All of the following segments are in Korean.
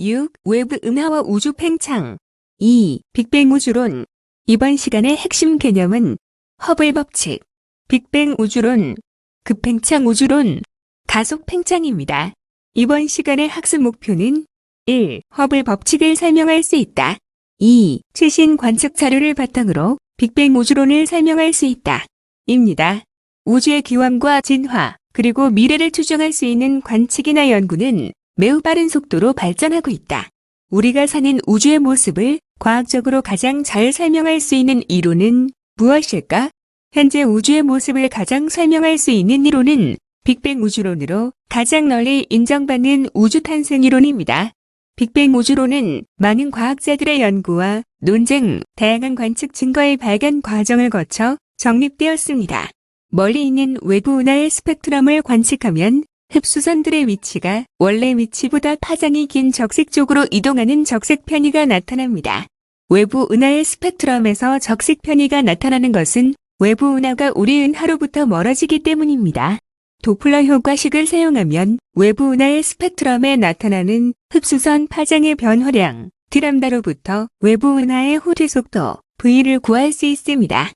6. 외부 은하와 우주 팽창. 2. 빅뱅 우주론. 이번 시간의 핵심 개념은 허블 법칙, 빅뱅 우주론, 급팽창 우주론, 가속 팽창입니다. 이번 시간의 학습 목표는 1. 허블 법칙을 설명할 수 있다. 2. 최신 관측 자료를 바탕으로 빅뱅 우주론을 설명할 수 있다. 입니다. 우주의 기원과 진화, 그리고 미래를 추정할 수 있는 관측이나 연구는 매우 빠른 속도로 발전하고 있다. 우리가 사는 우주의 모습을 과학적으로 가장 잘 설명할 수 있는 이론은 무엇일까? 현재 우주의 모습을 가장 설명할 수 있는 이론은 빅뱅 우주론으로 가장 널리 인정받는 우주 탄생 이론입니다. 빅뱅 우주론은 많은 과학자들의 연구와 논쟁, 다양한 관측 증거의 발견 과정을 거쳐 정립되었습니다. 멀리 있는 외부 은하의 스펙트럼을 관측하면 흡수선들의 위치가 원래 위치보다 파장이 긴 적색 쪽으로 이동하는 적색 편이가 나타납니다. 외부 은하의 스펙트럼에서 적색 편이가 나타나는 것은 외부 은하가 우리 은하로부터 멀어지기 때문입니다. 도플러 효과식을 사용하면 외부 은하의 스펙트럼에 나타나는 흡수선 파장의 변화량, D람다로부터 외부 은하의 호퇴 속도, V를 구할 수 있습니다.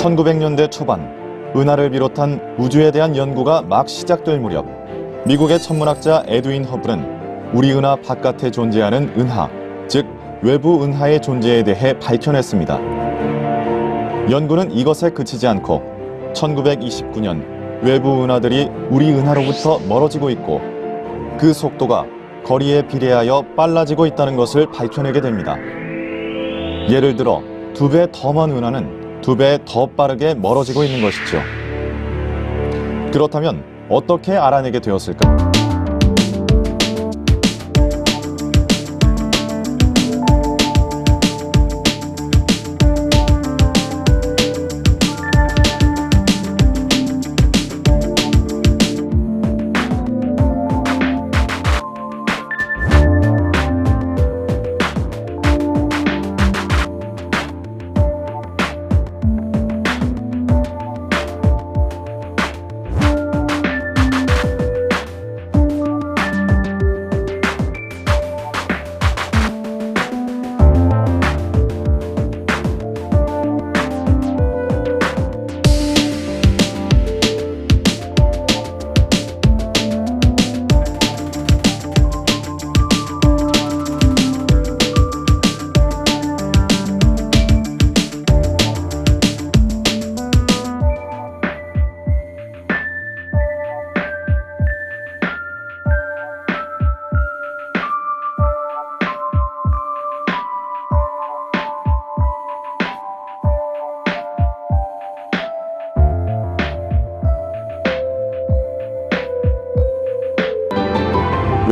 (1900년대) 초반 은하를 비롯한 우주에 대한 연구가 막 시작될 무렵 미국의 천문학자 에드윈 허블은 우리 은하 바깥에 존재하는 은하, 즉 외부 은하의 존재에 대해 밝혀냈습니다. 연구는 이것에 그치지 않고 1929년 외부 은하들이 우리 은하로부터 멀어지고 있고 그 속도가 거리에 비례하여 빨라지고 있다는 것을 밝혀내게 됩니다. 예를 들어 2배 더 먼 은하는 2배 더 빠르게 멀어지고 있는 것이죠. 그렇다면 어떻게 알아내게 되었을까?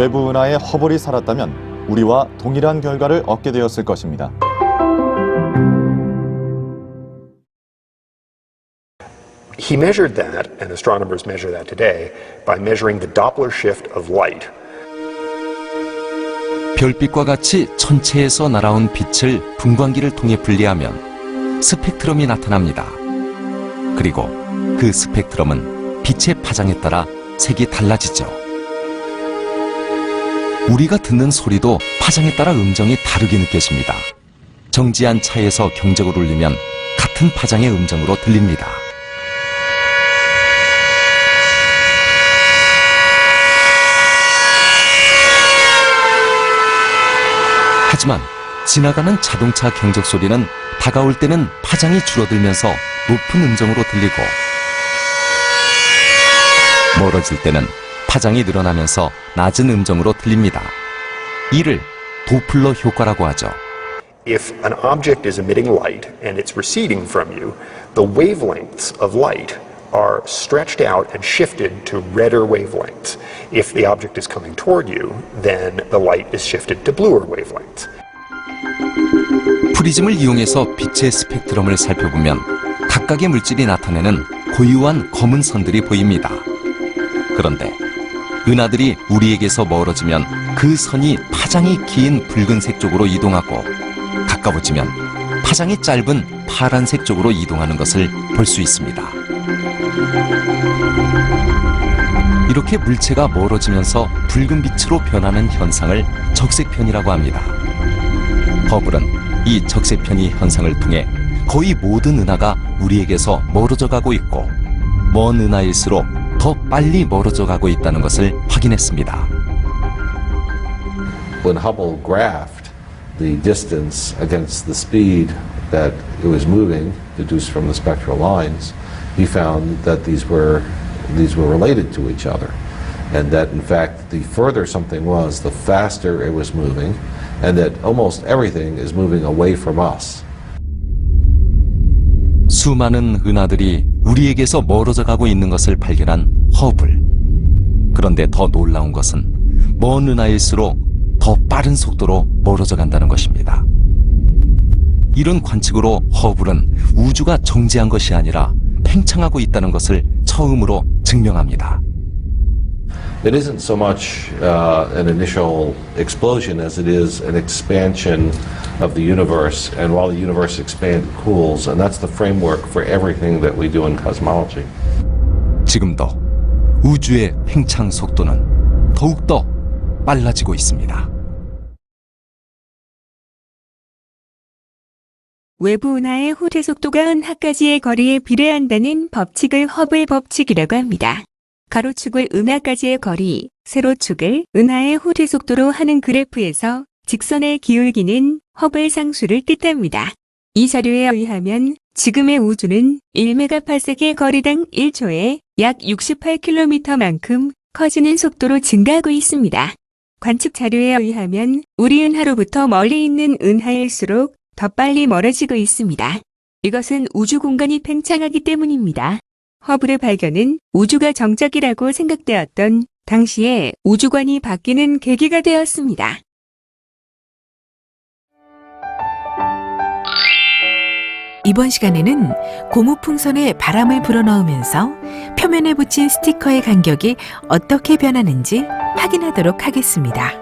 외부 은하에 허블이 살았다면 우리와 동일한 결과를 얻게 되었을 He measured that, and astronomers measure that today, by measuring the Doppler shift of light. 별빛과 같이 천체에서 날아온 빛을 분광기를 통해 분리하면 스펙트럼이 나타납니다. 그리고 그 스펙트럼은 빛의 파장에 따라 색이 달라지죠. 우리가 듣는 소리도 파장에 따라 음정이 다르게 느껴집니다. 정지한 차에서 경적을 울리면 같은 파장의 음정으로 들립니다. 하지만 지나가는 자동차 경적 소리는 다가올 때는 파장이 줄어들면서 높은 음정으로 들리고 멀어질 때는 파장이 늘어나면서 낮은 음정으로 들립니다. 이를 도플러 효과라고 하죠. If an object is emitting light and it's receding from you, the wavelengths of light are stretched out and shifted to redder wavelengths. If the object is coming toward you, then the light is shifted to bluer wavelengths. 프리즘을 이용해서 빛의 스펙트럼을 살펴보면 각각의 물질이 나타내는 고유한 검은 선들이 보입니다. 그런데 은하들이 우리에게서 멀어지면 그 선이 파장이 긴 붉은색 쪽으로 이동하고 가까워지면 파장이 짧은 파란색 쪽으로 이동하는 것을 볼 수 있습니다. 이렇게 물체가 멀어지면서 붉은 빛으로 변하는 현상을 적색편이라고 합니다. 허블은 이 적색편이 현상을 통해 거의 모든 은하가 우리에게서 멀어져 가고 있고 먼 은하일수록 더 빨리 멀어져 가고 있다는 것을 확인했습니다. When Hubble graphed the distance against the speed that it was moving, deduced from the spectral lines, he found that these were related to each other, and that in fact the further something was, the faster it was moving, and that almost everything is moving away from us. 수많은 은하들이 우리에게서 멀어져 가고 있는 것을 발견한 허블. 그런데 더 놀라운 것은 먼 은하일수록 더 빠른 속도로 멀어져 간다는 것입니다. 이런 관측으로 허블은 우주가 정지한 것이 아니라 팽창하고 있다는 것을 처음으로 증명합니다. It isn't so much an initial explosion as it is an expansion of the universe, and while the universe expands, it cools, and that's the framework for everything that we do in cosmology. 지금도 우주의 팽창 속도는 더욱더 빨라지고 있습니다. 외부 은하의 호재 속도가 은하까지의 거리에 비례한다는 법칙을 허블 법칙이라고 합니다. 가로축을 은하까지의 거리, 세로축을 은하의 호재 속도로 하는 그래프에서 직선의 기울기는 허블 상수를 뜻합니다. 이 자료에 의하면 지금의 우주는 1메가파섹의 거리당 1초에 약 68km만큼 커지는 속도로 증가하고 있습니다. 관측 자료에 의하면 우리 은하로부터 멀리 있는 은하일수록 더 빨리 멀어지고 있습니다. 이것은 우주 공간이 팽창하기 때문입니다. 허블의 발견은 우주가 정적이라고 생각되었던 당시에 우주관이 바뀌는 계기가 되었습니다. 이번 시간에는 고무풍선에 바람을 불어넣으면서 표면에 붙인 스티커의 간격이 어떻게 변하는지 확인하도록 하겠습니다.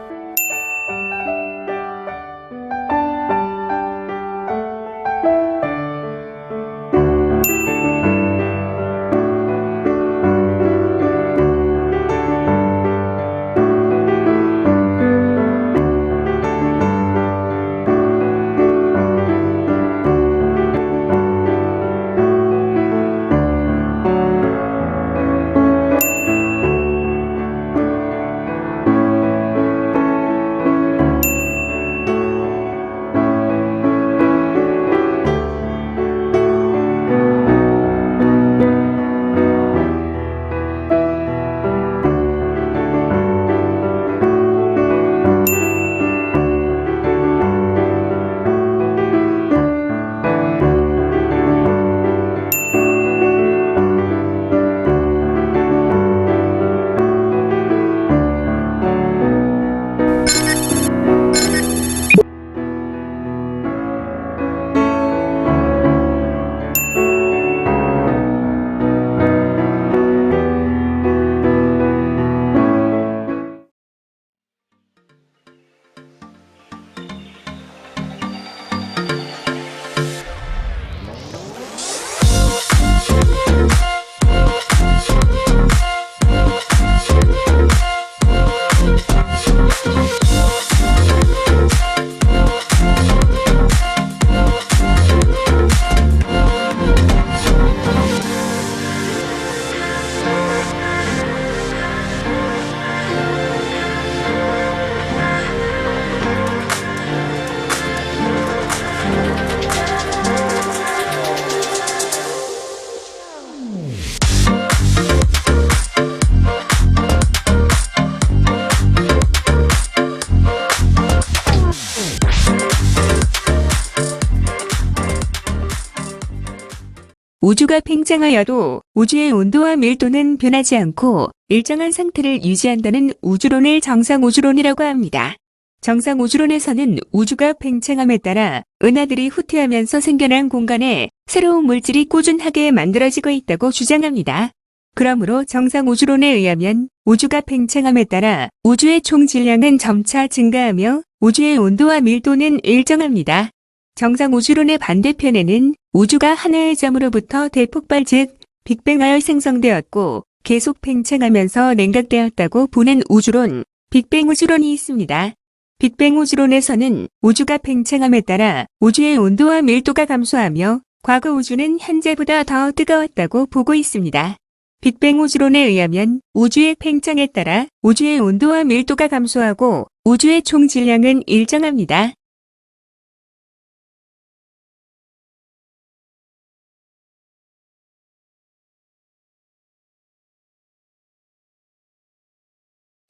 우주가 팽창하여도 우주의 온도와 밀도는 변하지 않고 일정한 상태를 유지한다는 우주론을 정상우주론이라고 합니다. 정상우주론에서는 우주가 팽창함에 따라 은하들이 후퇴하면서 생겨난 공간에 새로운 물질이 꾸준하게 만들어지고 있다고 주장합니다. 그러므로 정상우주론에 의하면 우주가 팽창함에 따라 우주의 총 질량은 점차 증가하며 우주의 온도와 밀도는 일정합니다. 정상우주론의 반대편에는 우주가 하나의 점으로부터 대폭발 즉 빅뱅하여 생성되었고 계속 팽창하면서 냉각되었다고 보는 우주론, 빅뱅우주론이 있습니다. 빅뱅우주론에서는 우주가 팽창함에 따라 우주의 온도와 밀도가 감소하며 과거 우주는 현재보다 더 뜨거웠다고 보고 있습니다. 빅뱅우주론에 의하면 우주의 팽창에 따라 우주의 온도와 밀도가 감소하고 우주의 총 질량은 일정합니다.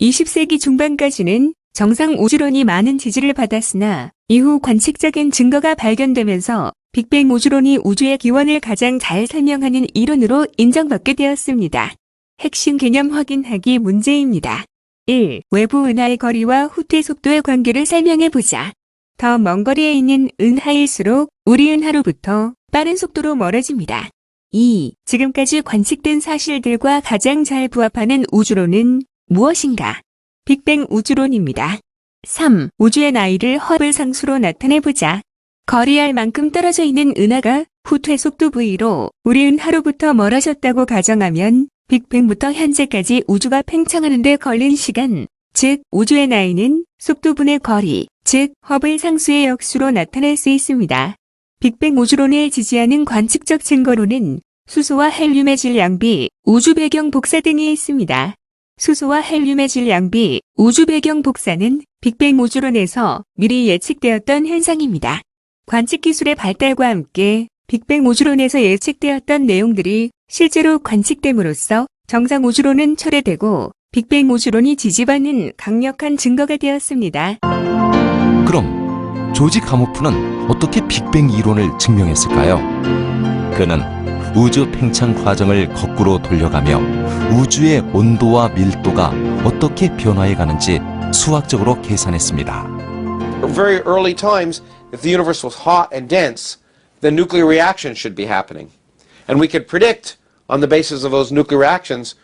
(20세기) 중반까지는 정상 우주론이 많은 지지를 받았으나 이후 관측적인 증거가 발견되면서 빅뱅 우주론이 우주의 기원을 가장 잘 설명하는 이론으로 인정받게 되었습니다. 핵심 개념 확인하기 문제입니다. 1. 외부 은하의 거리와 후퇴 속도의 관계를 설명해보자. 더 먼 거리에 있는 은하일수록 우리 은하로부터 빠른 속도로 멀어집니다. 2. 지금까지 관측된 사실들과 가장 잘 부합하는 우주론은 무엇인가? 빅뱅 우주론입니다. 3. 우주의 나이를 허블 상수로 나타내보자. 거리할 만큼 떨어져 있는 은하가 후퇴 속도 v로 우리 은하로부터 멀어졌다고 가정하면 빅뱅부터 현재까지 우주가 팽창하는 데 걸린 시간, 즉 우주의 나이는 속도분의 거리, 즉 허블 상수의 역수로 나타낼 수 있습니다. 빅뱅 우주론을 지지하는 관측적 증거로는 수소와 헬륨의 질량비, 우주 배경 복사 등이 있습니다. 수소와 헬륨의 질량비, 우주 배경 복사는 빅뱅 우주론에서 미리 예측되었던 현상입니다. 관측 기술의 발달과 함께 빅뱅 우주론에서 예측되었던 내용들이 실제로 관측됨으로써 정상 우주론은 철회되고 빅뱅 우주론이 지지받는 강력한 증거가 되었습니다. 그럼 조지 가모프는 어떻게 빅뱅 이론을 증명했을까요? 그는 우주 팽창 과정을 거꾸로 돌려가며 우주의 온도와 밀도가 어떻게 변화해 가는지 수학적으로 계산했습니다. From very early times, if the universe was hot and dense, then nuclear reactions should be happening. And we could predict, on the basis of those nuclear reactions,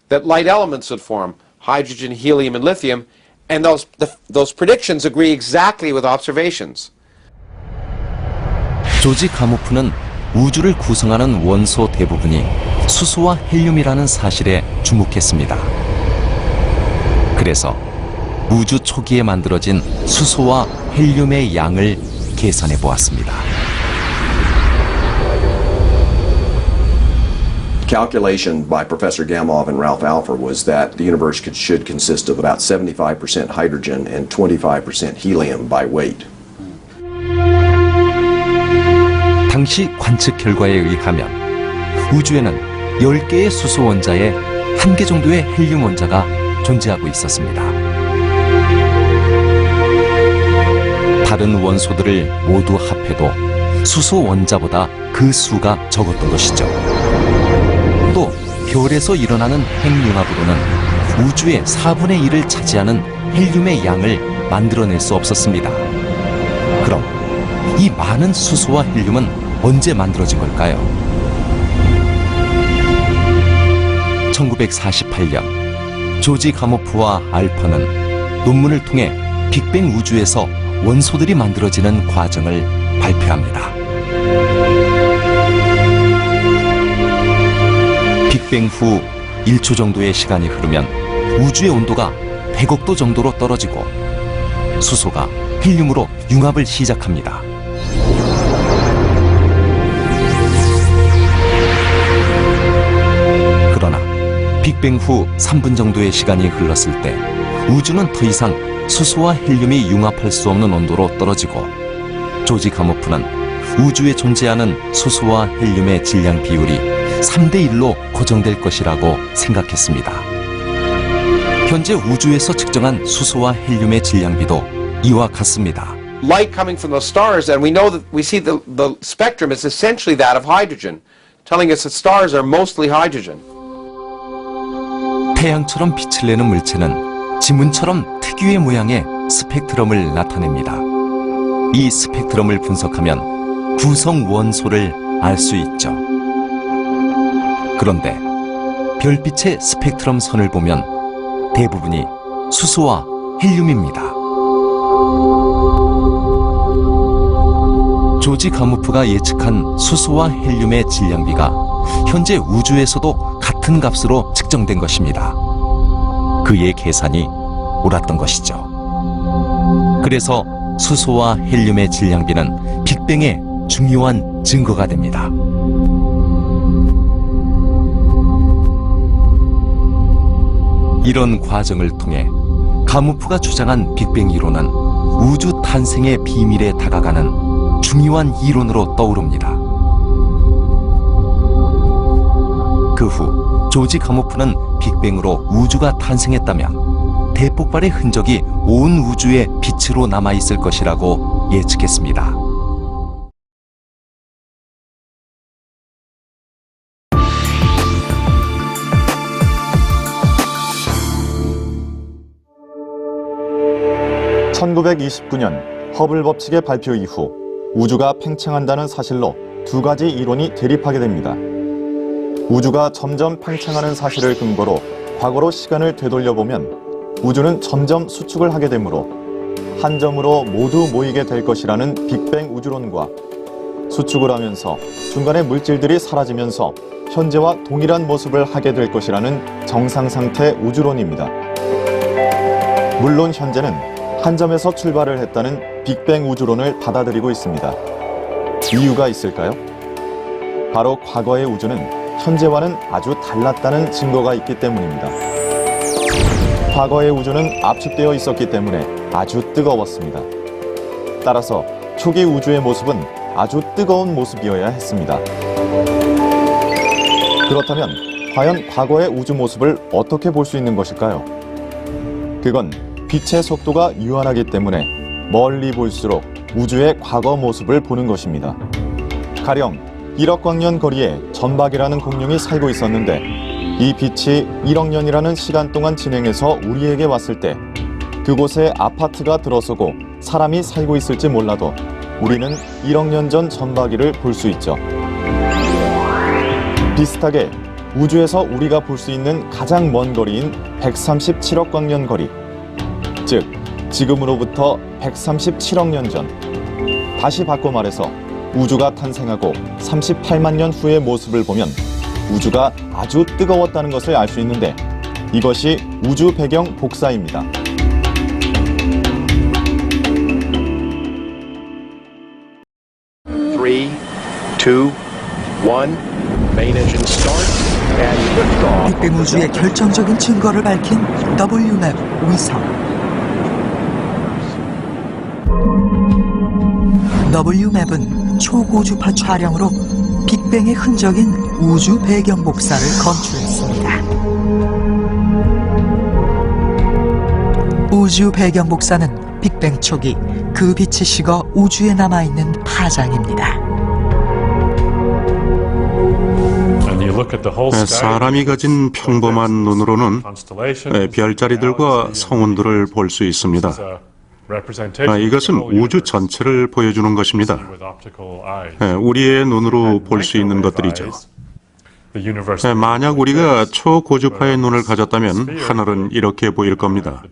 that light elements would form, hydrogen, helium, and lithium, and those predictions agree exactly with observations. 조지 가모프는 우주를 구성하는 원소 대부분이 수소와 헬륨이라는 사실에 주목했습니다. 그래서 우주 초기에 만들어진 수소와 헬륨의 양을 계산해 보았습니다. Calculation by Professor Gamow and Ralph Alpher was that the universe should consist of about 75% hydrogen and 25% helium by weight. 당시 관측 결과에 의하면 우주에는 10개의 수소 원자에 1개 정도의 헬륨 원자가 존재하고 있었습니다. 다른 원소들을 모두 합해도 수소 원자보다 그 수가 적었던 것이죠. 또 별에서 일어나는 핵융합으로는 우주의 4분의 1을 차지하는 헬륨의 양을 만들어낼 수 없었습니다. 그럼 이 많은 수소와 헬륨은 언제 만들어진 걸까요? 1948년 조지 가모프와 알퍼는 논문을 통해 빅뱅 우주에서 원소들이 만들어지는 과정을 발표합니다. 빅뱅 후 1초 정도의 시간이 흐르면 우주의 온도가 100억 도 정도로 떨어지고 수소가 헬륨으로 융합을 시작합니다. 그러나 빅뱅 후 3분 정도의 시간이 흘렀을 때 우주는 더 이상 수소와 헬륨이 융합할 수 없는 온도로 떨어지고 조지 가모프는 우주에 존재하는 수소와 헬륨의 질량 비율이 3대1로 고정될 것이라고 생각했습니다. 현재 우주에서 측정한 수소와 헬륨의 질량비도 이와 같습니다. Light coming from those stars, and we know that we see the spectrum is essentially that of hydrogen. telling us that stars are mostly hydrogen. 태양처럼 빛을 내는 물체는 지문처럼 특유의 모양의 스펙트럼을 나타냅니다. 이 스펙트럼을 분석하면 구성 원소를 알 수 있죠. 그런데 별빛의 스펙트럼 선을 보면 대부분이 수소와 헬륨입니다. 조지 가무프가 예측한 수소와 헬륨의 질량비가 현재 우주에서도 같은 값으로 측정된 것입니다. 그의 계산이 옳았던 것이죠. 그래서 수소와 헬륨의 질량비는 빅뱅의 중요한 증거가 됩니다. 이런 과정을 통해 가무프가 주장한 빅뱅 이론은 우주 탄생의 비밀에 다가가는 중요한 이론으로 떠오릅니다. 그 후 조지 가무프는 빅뱅으로 우주가 탄생했다면 대폭발의 흔적이 온 우주에 빛으로 남아있을 것이라고 예측했습니다. (1929년) 허블 법칙의 발표 이후 우주가 팽창한다는 사실로 두 가지 이론이 대립하게 됩니다. 우주가 점점 팽창하는 사실을 근거로 과거로 시간을 되돌려보면 우주는 점점 수축을 하게 되므로 한 점으로 모두 모이게 될 것이라는 빅뱅 우주론과 수축을 하면서 중간에 물질들이 사라지면서 현재와 동일한 모습을 하게 될 것이라는 정상상태 우주론입니다. 물론 현재는 한 점에서 출발을 했다는 빅뱅 우주론을 받아들이고 있습니다. 이유가 있을까요? 바로 과거의 우주는 현재와는 아주 달랐다는 증거가 있기 때문입니다. 과거의 우주는 압축되어 있었기 때문에 아주 뜨거웠습니다. 따라서 초기 우주의 모습은 아주 뜨거운 모습이어야 했습니다. 그렇다면 과연 과거의 우주 모습을 어떻게 볼 수 있는 것일까요? 그건 빛의 속도가 유한하기 때문에 멀리 볼수록 우주의 과거 모습을 보는 것입니다. 가령 1억 광년 거리에 전박이라는 공룡이 살고 있었는데 이 빛이 1억 년이라는 시간 동안 진행해서 우리에게 왔을 때 그곳에 아파트가 들어서고 사람이 살고 있을지 몰라도 우리는 1억 년 전 전박이를 볼 수 있죠. 비슷하게 우주에서 우리가 볼 수 있는 가장 먼 거리인 137억 광년 거리, 즉 지금으로부터 137억 년 전, 다시 바꿔 말해서 우주가 탄생하고 38만 년 후의 모습을 보면 우주가 아주 뜨거웠다는 것을 알 수 있는데 이것이 우주 배경 복사입니다. Three, two, one. Main engine start and liftoff. 빅뱅 우주의 결정적인 증거를 밝힌 WMAP 위성. WMAP은 초고주파 촬영으로 빅뱅의 흔적인 우주 배경 복사를 검출했습니다. 우주 배경 복사는 빅뱅 초기 그 빛이 식어 우주에 남아있는 파장입니다. 사람이 가진 평범한 눈으로는 별자리들과 성운들을 볼 수 있습니다. 이것은 우주 전체를 보여주는 것입니다. 우리의 눈으로 볼 수 있는 것들이죠. 만약 우리가 초고주파의 눈을 가졌다면 하늘은 이렇게 보일 겁니다.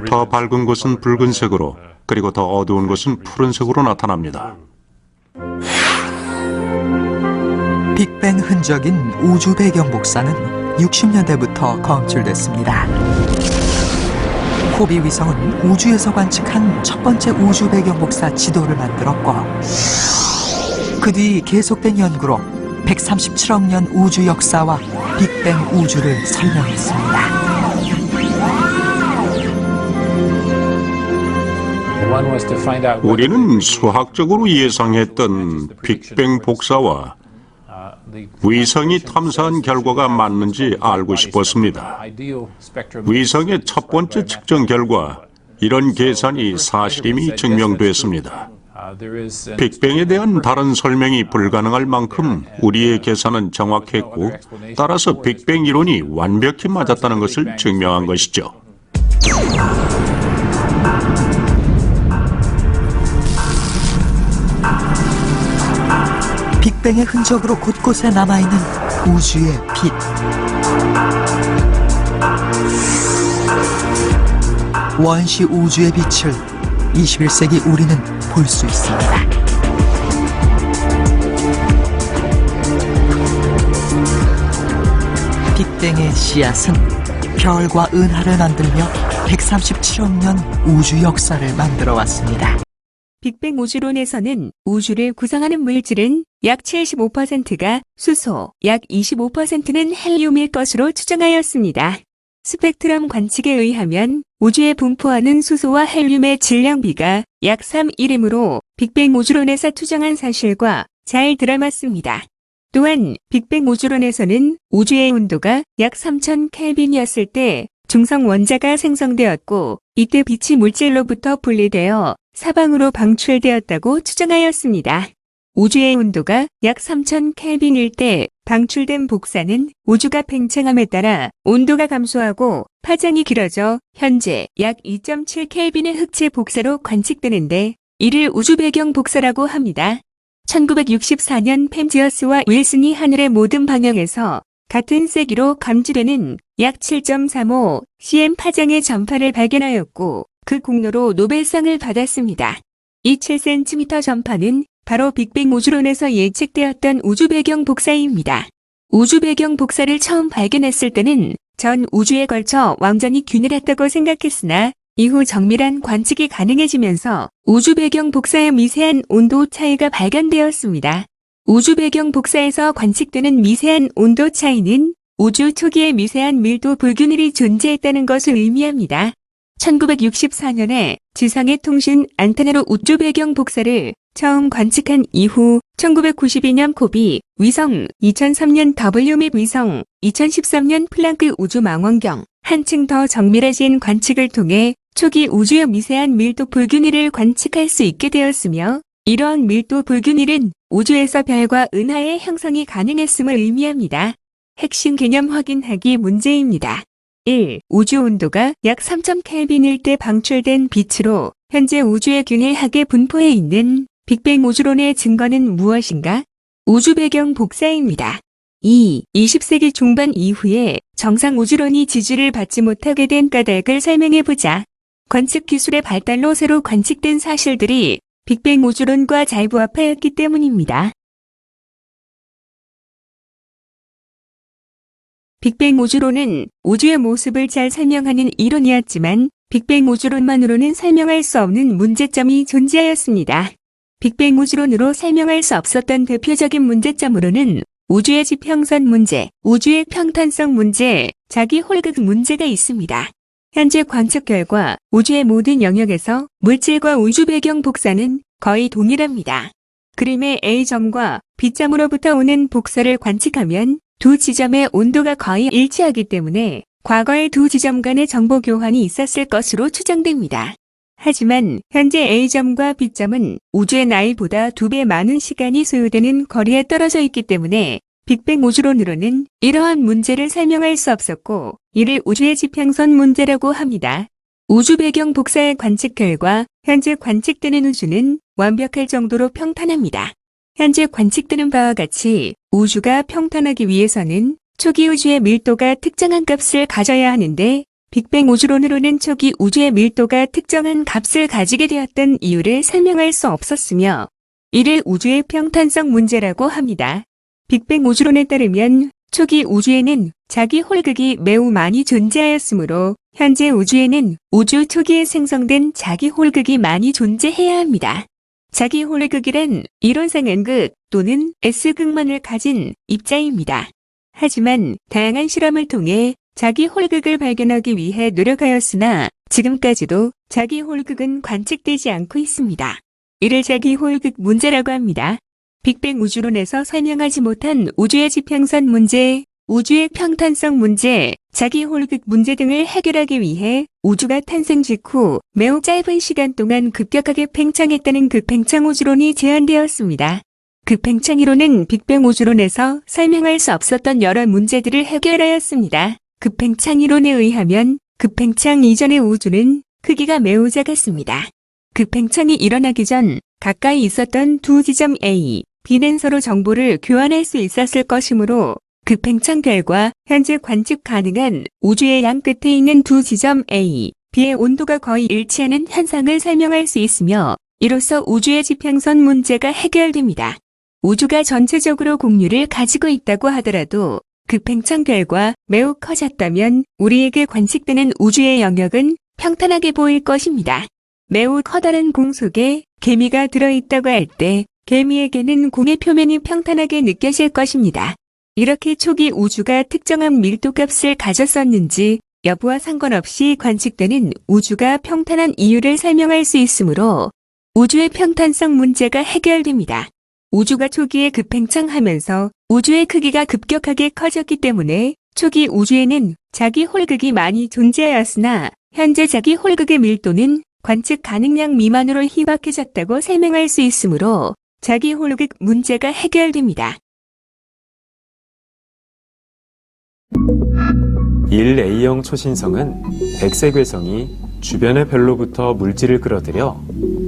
더 밝은 곳은 붉은색으로, 그리고 더 어두운 곳은 푸른색으로 나타납니다. 빅뱅 흔적인 우주 배경 복사는 60년대부터 검출됐습니다. 호비 위성은 우주에서 관측한 첫 번째 우주 배경 복사 지도를 만들었고 그 뒤 계속된 연구로 137억 년 우주 역사와 빅뱅 우주를 설명했습니다. 우리는 수학적으로 예상했던 빅뱅 복사와 위성이 탐사한 결과가 맞는지 알고 싶었습니다. 위성의 첫 번째 측정 결과, 이런 계산이 사실임이 증명됐습니다. 빅뱅에 대한 다른 설명이 불가능할 만큼 우리의 계산은 정확했고, 따라서 빅뱅 이론이 완벽히 맞았다는 것을 증명한 것이죠. 빅뱅의 흔적으로 곳곳에 남아있는 우주의 빛. 원시 우주의 빛을 21세기 우리는 볼 수 있습니다. 빅뱅의 씨앗은 별과 은하를 만들며 137억 년 우주 역사를 만들어 왔습니다. 빅뱅 우주론에서는 우주를 구성하는 물질은 약 75%가 수소, 약 25%는 헬륨일 것으로 추정하였습니다. 스펙트럼 관측에 의하면 우주에 분포하는 수소와 헬륨의 질량비가 약 3:1이므로 빅뱅 우주론에서 추정한 사실과 잘 들어맞습니다. 또한 빅뱅 우주론에서는 우주의 온도가 약 3000켈빈이었을 때 중성 원자가 생성되었고, 이때 빛이 물질로부터 분리되어 사방으로 방출되었다고 추정하였습니다. 우주의 온도가 약 3000켈빈일 때 방출된 복사는 우주가 팽창함에 따라 온도가 감소하고 파장이 길어져 현재 약 2.7켈빈의 흑체 복사로 관측되는데, 이를 우주 배경 복사라고 합니다. 1964년 펜지어스와 윌슨이 하늘의 모든 방향에서 같은 세기로 감지되는 약 7.35 cm 파장의 전파를 발견하였고, 그 공로로 노벨상을 받았습니다. 이 7cm 전파는 바로 빅뱅 우주론에서 예측되었던 우주 배경 복사입니다. 우주 배경 복사를 처음 발견했을 때는 전 우주에 걸쳐 완전히 균일했다고 생각했으나, 이후 정밀한 관측이 가능해지면서 우주 배경 복사의 미세한 온도 차이가 발견되었습니다. 우주 배경 복사에서 관측되는 미세한 온도 차이는 우주 초기에 미세한 밀도 불균일이 존재했다는 것을 의미합니다. 1964년에 지상의 통신 안테나로 우주 배경 복사를 처음 관측한 이후 1992년 코비 위성, 2003년 WMIP 위성, 2013년 플랑크 우주망원경, 한층 더 정밀해진 관측을 통해 초기 우주의 미세한 밀도 불균일을 관측할 수 있게 되었으며, 이러한 밀도 불균일은 우주에서 별과 은하의 형성이 가능했음을 의미합니다. 핵심 개념 확인하기 문제입니다. 1. 우주 온도가 약 3000켈빈일 때 방출된 빛으로 현재 우주에 균일하게 분포해 있는 빅뱅 우주론의 증거는 무엇인가? 우주 배경 복사입니다. 2. 20세기 중반 이후에 정상 우주론이 지지를 받지 못하게 된 까닭을 설명해보자. 관측 기술의 발달로 새로 관측된 사실들이 빅뱅 우주론과 잘 부합하였기 때문입니다. 빅뱅 우주론은 우주의 모습을 잘 설명하는 이론이었지만, 빅뱅 우주론만으로는 설명할 수 없는 문제점이 존재하였습니다. 빅뱅 우주론으로 설명할 수 없었던 대표적인 문제점으로는 우주의 지평선 문제, 우주의 평탄성 문제, 자기 홀극 문제가 있습니다. 현재 관측 결과 우주의 모든 영역에서 물질과 우주 배경 복사는 거의 동일합니다. 그림의 A점과 B점으로부터 오는 복사를 관측하면 두 지점의 온도가 거의 일치하기 때문에 과거의 두 지점 간의 정보 교환이 있었을 것으로 추정됩니다. 하지만 현재 A점과 B점은 우주의 나이보다 2배 많은 시간이 소요되는 거리에 떨어져 있기 때문에 빅뱅 우주론으로는 이러한 문제를 설명할 수 없었고, 이를 우주의 지평선 문제라고 합니다. 우주 배경 복사의 관측 결과 현재 관측되는 우주는 완벽할 정도로 평탄합니다. 현재 관측되는 바와 같이 우주가 평탄하기 위해서는 초기 우주의 밀도가 특정한 값을 가져야 하는데, 빅뱅 우주론으로는 초기 우주의 밀도가 특정한 값을 가지게 되었던 이유를 설명할 수 없었으며, 이를 우주의 평탄성 문제라고 합니다. 빅뱅 우주론에 따르면 초기 우주에는 자기 홀극이 매우 많이 존재하였으므로 현재 우주에는 우주 초기에 생성된 자기 홀극이 많이 존재해야 합니다. 자기 홀극이란 이론상 N극 또는 S극만을 가진 입자입니다. 하지만 다양한 실험을 통해 자기 홀극을 발견하기 위해 노력하였으나 지금까지도 자기 홀극은 관측되지 않고 있습니다. 이를 자기 홀극 문제라고 합니다. 빅뱅 우주론에서 설명하지 못한 우주의 지평선 문제, 우주의 평탄성 문제, 자기 홀극 문제 등을 해결하기 위해 우주가 탄생 직후 매우 짧은 시간 동안 급격하게 팽창했다는 급팽창 우주론이 제안되었습니다. 급팽창 이론은 빅뱅 우주론에서 설명할 수 없었던 여러 문제들을 해결하였습니다. 급팽창 이론에 의하면 급팽창 이전의 우주는 크기가 매우 작았습니다. 급팽창이 일어나기 전 가까이 있었던 두 지점 A, B는 서로 정보를 교환할 수 있었을 것이므로 급팽창 결과 현재 관측 가능한 우주의 양 끝에 있는 두 지점 A, B의 온도가 거의 일치하는 현상을 설명할 수 있으며 이로써 우주의 지평선 문제가 해결됩니다. 우주가 전체적으로 공률을 가지고 있다고 하더라도 급팽창 결과 매우 커졌다면 우리에게 관측되는 우주의 영역은 평탄하게 보일 것입니다. 매우 커다란 공 속에 개미가 들어있다고 할 때 개미에게는 공의 표면이 평탄하게 느껴질 것입니다. 이렇게 초기 우주가 특정한 밀도값을 가졌었는지 여부와 상관없이 관측되는 우주가 평탄한 이유를 설명할 수 있으므로 우주의 평탄성 문제가 해결됩니다. 우주가 초기에 급팽창하면서 우주의 크기가 급격하게 커졌기 때문에 초기 우주에는 자기 홀극이 많이 존재하였으나 현재 자기 홀극의 밀도는 관측 가능량 미만으로 희박해졌다고 설명할 수 있으므로 자기 홀극 문제가 해결됩니다. 1A형 초신성은 백색외성이 주변의 별로부터 물질을 끌어들여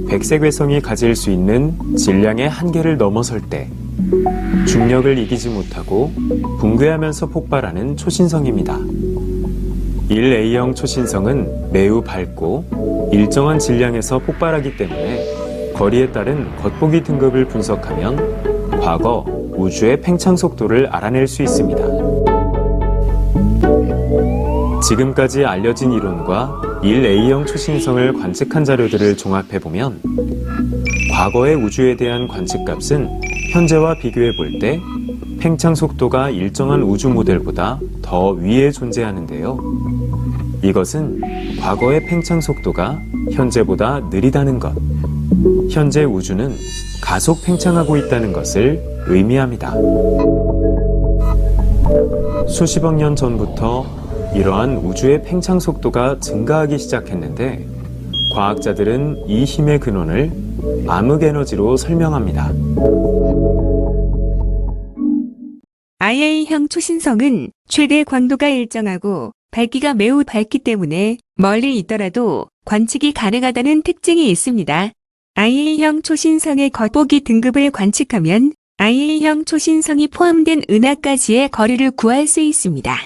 백색외성이 가질 수 있는 질량의 한계를 넘어설 때 중력을 이기지 못하고 붕괴하면서 폭발하는 초신성입니다. 1A형 초신성은 매우 밝고 일정한 질량에서 폭발하기 때문에 거리에 따른 겉보기 등급을 분석하면 과거 우주의 팽창 속도를 알아낼 수 있습니다. 지금까지 알려진 이론과 1A형 초신성을 관측한 자료들을 종합해보면 과거의 우주에 대한 관측값은 현재와 비교해 볼 때 팽창 속도가 일정한 우주 모델보다 더 위에 존재하는데요. 이것은 과거의 팽창 속도가 현재보다 느리다는 것, 현재 우주는 가속 팽창하고 있다는 것을 의미합니다. 수십억 년 전부터 이러한 우주의 팽창 속도가 증가하기 시작했는데 과학자들은 이 힘의 근원을 암흑에너지로 설명합니다. IA형 초신성은 최대 광도가 일정하고 밝기가 매우 밝기 때문에 멀리 있더라도 관측이 가능하다는 특징이 있습니다. IA형 초신성의 겉보기 등급을 관측하면 IA-형 초신성이 포함된 은하까지의 거리를 구할 수 있습니다.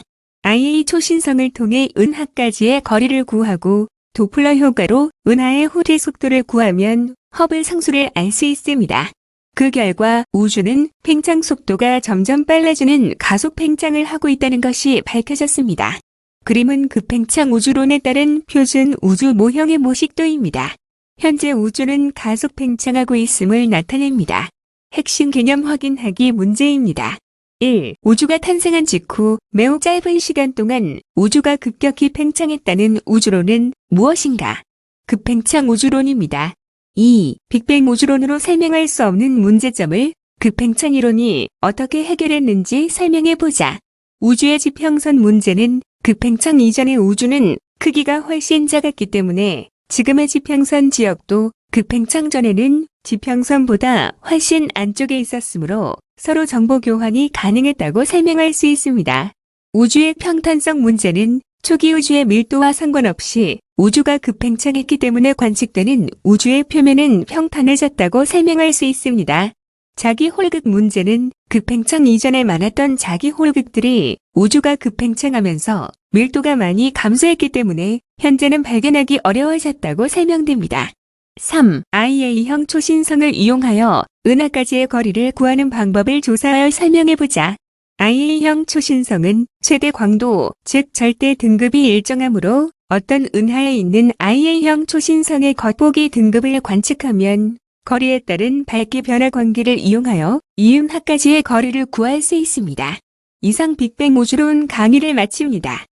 IA 초신성을 통해 은하까지의 거리를 구하고 도플러 효과로 은하의 후퇴 속도를 구하면 허블 상수를 알 수 있습니다. 그 결과 우주는 팽창 속도가 점점 빨라지는 가속 팽창을 하고 있다는 것이 밝혀졌습니다. 그림은 급팽창 우주론에 따른 표준 우주 모형의 모식도입니다. 현재 우주는 가속 팽창하고 있음을 나타냅니다. 핵심 개념 확인하기 문제입니다. 1. 우주가 탄생한 직후 매우 짧은 시간 동안 우주가 급격히 팽창했다는 우주론은 무엇인가? 급팽창 우주론입니다. 2. 빅뱅 우주론으로 설명할 수 없는 문제점을 급팽창 이론이 어떻게 해결했는지 설명해보자. 우주의 지평선 문제는 급팽창 이전의 우주는 크기가 훨씬 작았기 때문에 지금의 지평선 지역도 급팽창 전에는 지평선보다 훨씬 안쪽에 있었으므로 서로 정보 교환이 가능했다고 설명할 수 있습니다. 우주의 평탄성 문제는 초기 우주의 밀도와 상관없이 우주가 급팽창했기 때문에 관측되는 우주의 표면은 평탄해졌다고 설명할 수 있습니다. 자기 홀극 문제는 급팽창 이전에 많았던 자기 홀극들이 우주가 급팽창하면서 밀도가 많이 감소했기 때문에 현재는 발견하기 어려워졌다고 설명됩니다. 3. IA형 초신성을 이용하여 은하까지의 거리를 구하는 방법을 조사하여 설명해보자. IA형 초신성은 최대 광도, 즉 절대 등급이 일정하므로 어떤 은하에 있는 IA형 초신성의 겉보기 등급을 관측하면 거리에 따른 밝기 변화 관계를 이용하여 이 은하까지의 거리를 구할 수 있습니다. 이상 빅뱅 우주론 강의를 마칩니다.